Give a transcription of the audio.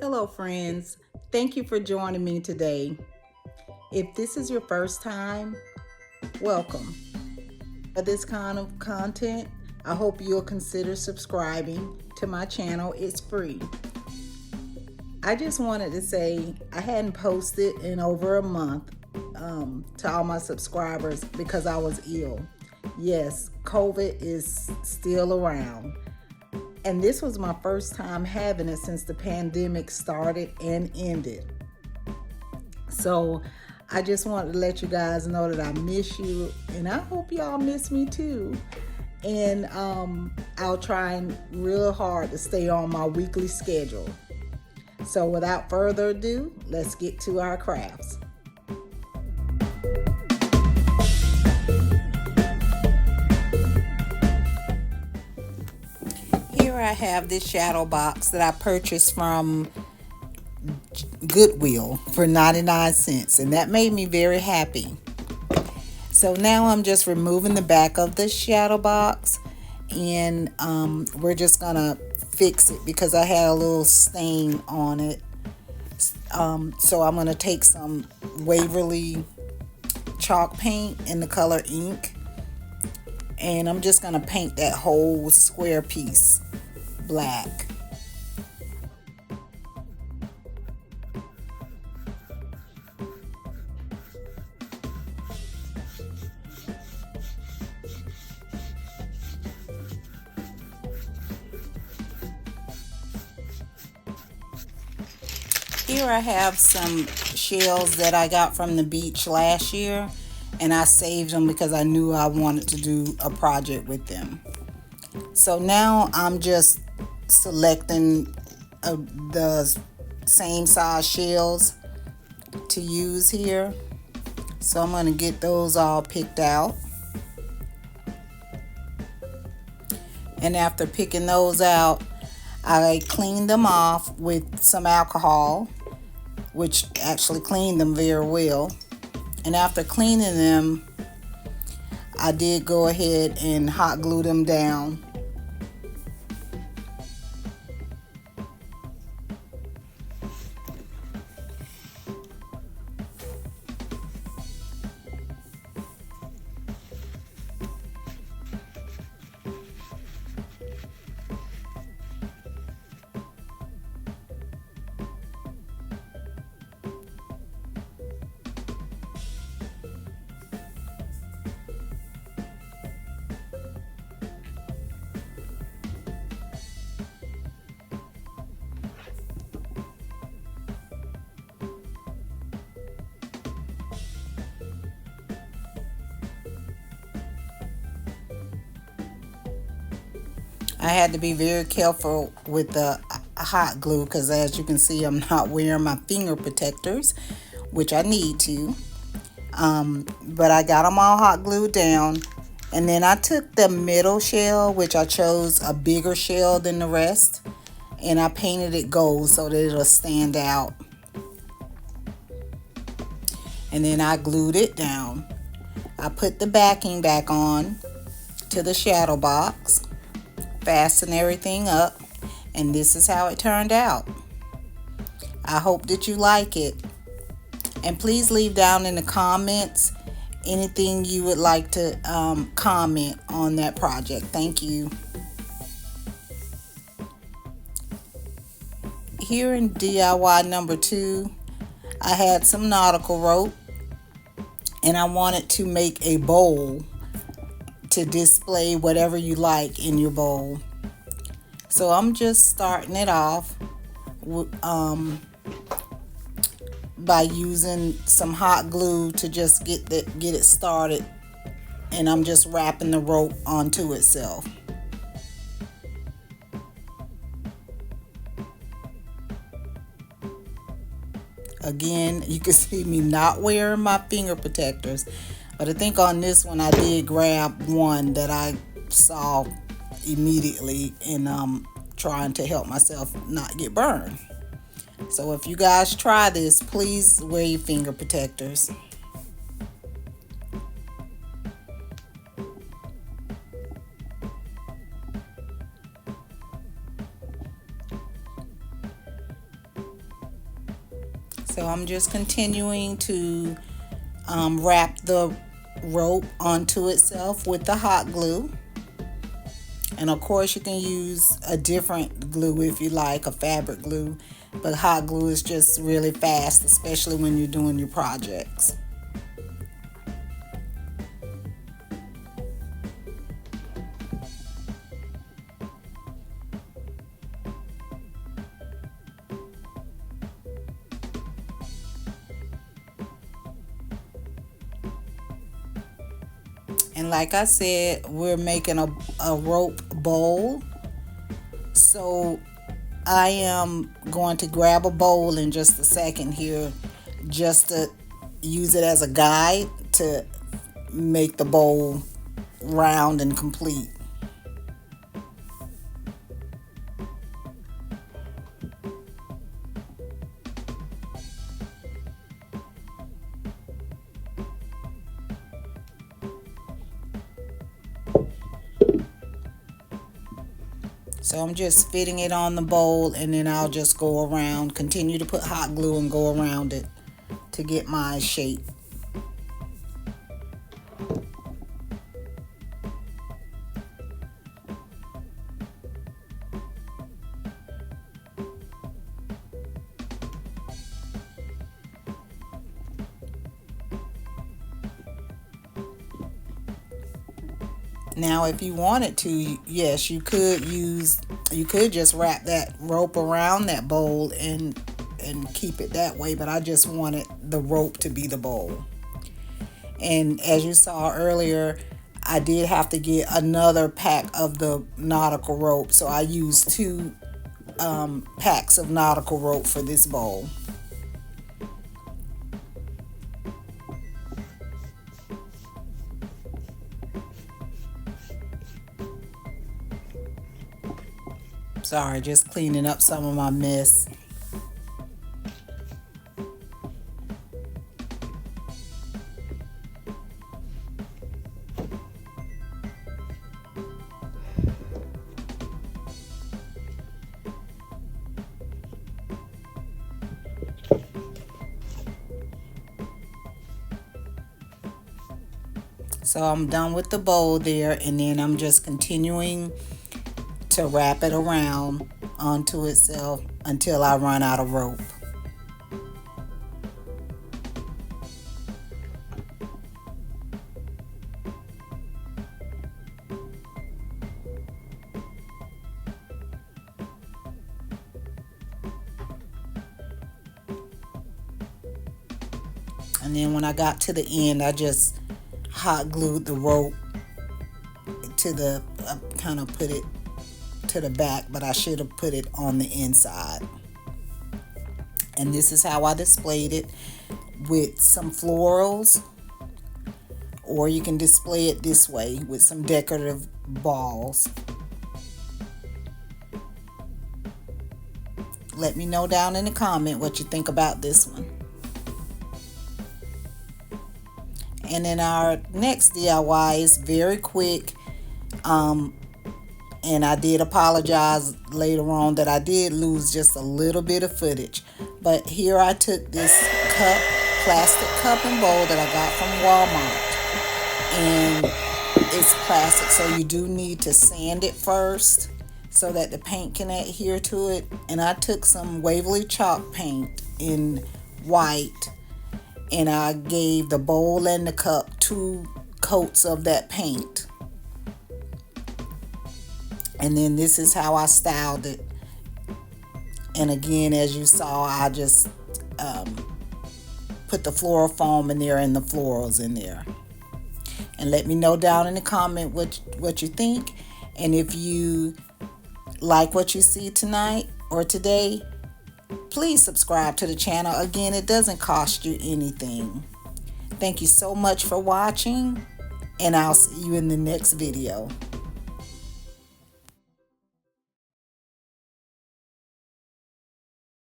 Hello, friends. Thank you for joining me today. If this is your first time, welcome. For this kind of content, I hope you'll consider subscribing to my channel. It's free. I just wanted to say I hadn't posted in over a month to all my subscribers because I was ill. Yes, COVID is still around. And this was my first time having it since the pandemic started and ended. So I just wanted to let you guys know that I miss you, and I hope y'all miss me too. And I'll try real hard to stay on my weekly schedule. So without further ado, let's get to our crafts. Here I have this shadow box that I purchased from Goodwill for 99 cents, and that made me very happy. So now I'm just removing the back of the shadow box, and we're just gonna fix it because I had a little stain on it. So I'm gonna take some Waverly chalk paint in the color ink, and I'm just gonna paint that whole square piece black. Here I have some shells that I got from the beach last year, and I saved them because I knew I wanted to do a project with them. So now I'm just selecting the same size shells to use here. So I'm going to get those all picked out. And after picking those out, I cleaned them off with some alcohol, which actually cleaned them very well. And after cleaning them, I did go ahead and hot glue them down. I had to be very careful with the hot glue because, as you can see, I'm not wearing my finger protectors, which I need to. But I got them all hot glued down. And then I took the middle shell, which I chose a bigger shell than the rest, and I painted it gold so that it'll stand out. And then I glued it down. I put the backing back on to the shadow box, fasten everything up, and this is how it turned out. I hope that you like it, and please leave down in the comments anything you would like to comment on that project. Thank you. Here in DIY number 2, I had some nautical rope, and I wanted to make a bowl to display whatever you like in your bowl. So I'm just starting it off by using some hot glue to just get it started, and I'm just wrapping the rope onto itself. Again, you can see me not wearing my finger protectors, but I think on this one I did grab one that I saw immediately, and trying to help myself not get burned. So if you guys try this, please wear your finger protectors. So I'm just continuing to wrap the rope onto itself with the hot glue. And of course you can use a different glue if you like, a fabric glue, but hot glue is just really fast, especially when you're doing your projects. And like I said, we're making a rope bowl. So I am going to grab a bowl in just a second here, just to use it as a guide to make the bowl round and complete. So I'm just fitting it on the bowl, and then I'll just go around, continue to put hot glue and go around it to get my shape. Now, if you wanted to, yes, you could just wrap that rope around that bowl and keep it that way, but I just wanted the rope to be the bowl. And as you saw earlier, I did have to get another pack of the nautical rope, so I used 2 packs of nautical rope for this bowl. Sorry, just cleaning up some of my mess. So I'm done with the bowl there, and then I'm just continuing to wrap it around onto itself until I run out of rope. And then when I got to the end, I just hot glued the rope to the kind of put it to the back, but I should have put it on the inside. And this is how I displayed it, with some florals, or you can display it this way with some decorative balls. Let me know down in the comment what you think about this one. And then our next DIY is very quick. And I did apologize later on that I did lose just a little bit of footage. But here I took this plastic cup and bowl that I got from Walmart. And it's plastic, so you do need to sand it first so that the paint can adhere to it. And I took some Waverly chalk paint in white, and I gave the bowl and the cup 2 coats of that paint. And then this is how I styled it. And again, as you saw, I just put the floral foam in there and the florals in there. And let me know down in the comment what you think. And if you like what you see tonight or today, please subscribe to the channel. Again, it doesn't cost you anything. Thank you so much for watching, and I'll see you in the next video.